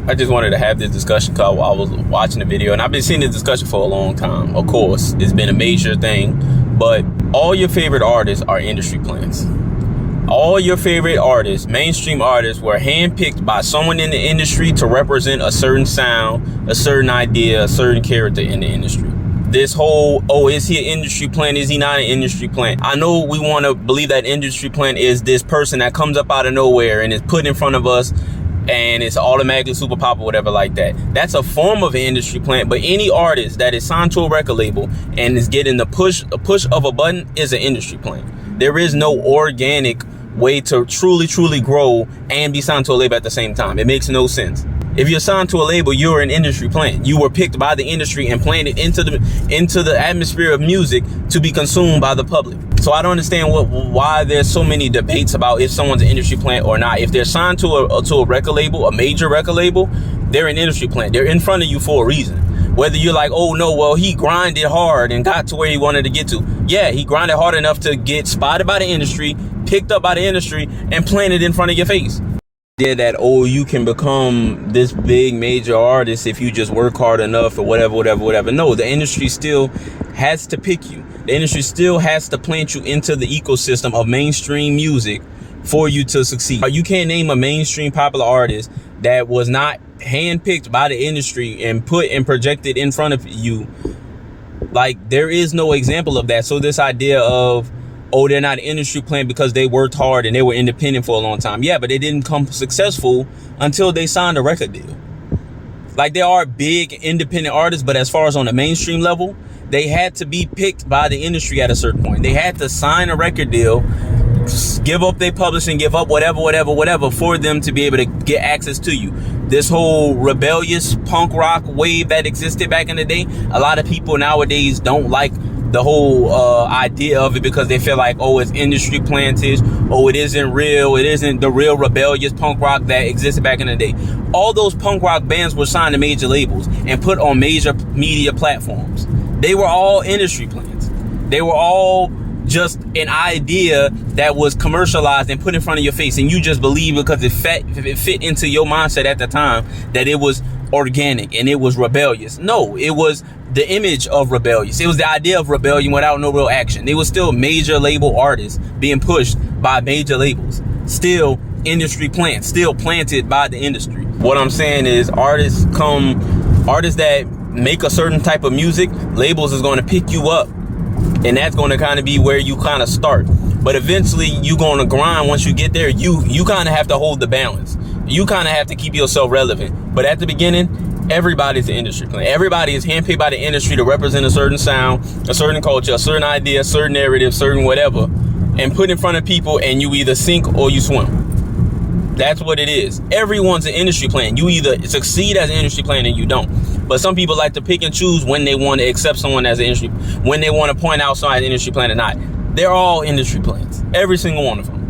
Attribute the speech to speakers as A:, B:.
A: I just wanted to have this discussion because I was watching the video, and I've been seeing this discussion for a long time. Of course, it's been a major thing, but all your favorite artists are industry plants. All your favorite artists, mainstream artists, were handpicked by someone in the industry to represent a certain sound, a certain idea, a certain character in the industry. This whole, oh, is he an industry plant? Is he not an industry plant? I know we want to believe that industry plant is this person that comes up out of nowhere and is put in front of us and it's automatically super pop or whatever like that. That's a form of an industry plant, but any artist that is signed to a record label and is getting a push of a button is an industry plant. There is no organic way to truly grow and be signed to a label at the same time. It makes no sense. If you're signed to a label, you're an industry plant. You were picked by the industry and planted into the atmosphere of music to be consumed by the public. So I don't understand why there's so many debates about if someone's an industry plant or not. If they're signed to a record label, a major record label, they're an industry plant. They're in front of you for a reason. Whether you're like, oh no, well, he grinded hard and got to where he wanted to get to. Yeah, he grinded hard enough to get spotted by the industry, picked up by the industry, and planted in front of your face. Yeah, that, oh, you can become this big major artist if you just work hard enough or whatever. No, the industry still has to pick you. The industry still has to plant you into the ecosystem of mainstream music for you to succeed. You can't name a mainstream popular artist that was not handpicked by the industry and put and projected in front of you. Like, there is no example of that. So this idea of, oh, they're not an industry plant because they worked hard and they were independent for a long time. Yeah, but they didn't come successful until they signed a record deal. Like, there are big independent artists, but as far as on the mainstream level, they had to be picked by the industry at a certain point. They had to sign a record deal, give up their publishing, give up whatever for them to be able to get access to you. This whole rebellious punk rock wave that existed back in the day, a lot of people nowadays don't like the whole idea of it because they feel like, oh, it's industry plantage, oh, it isn't real, it isn't the real rebellious punk rock that existed back in the day. All those punk rock bands were signed to major labels and put on major media platforms. They were all industry plants. They were all just an idea that was commercialized and put in front of your face, and you just believe because it fit into your mindset at the time that it was organic and it was rebellious. No, it was the image of rebellious. It was the idea of rebellion without no real action. They were still major label artists being pushed by major labels, still industry plants, still planted by the industry. What I'm saying is artists that make a certain type of music, labels is going to pick you up, and that's going to kind of be where you kind of start. But eventually you're going to grind. Once you get there, you kind of have to hold the balance. You kind of have to keep yourself relevant. But at the beginning, everybody's an industry plant. Everybody is handpicked by the industry to represent a certain sound, a certain culture, a certain idea, a certain narrative, certain whatever, and put in front of people, and you either sink or you swim. That's what it is. Everyone's an industry plant. You either succeed as an industry plant or you don't. But some people like to pick and choose when they want to accept someone as an industry, when they want to point out someone as an industry plant or not. They're all industry plants. Every single one of them.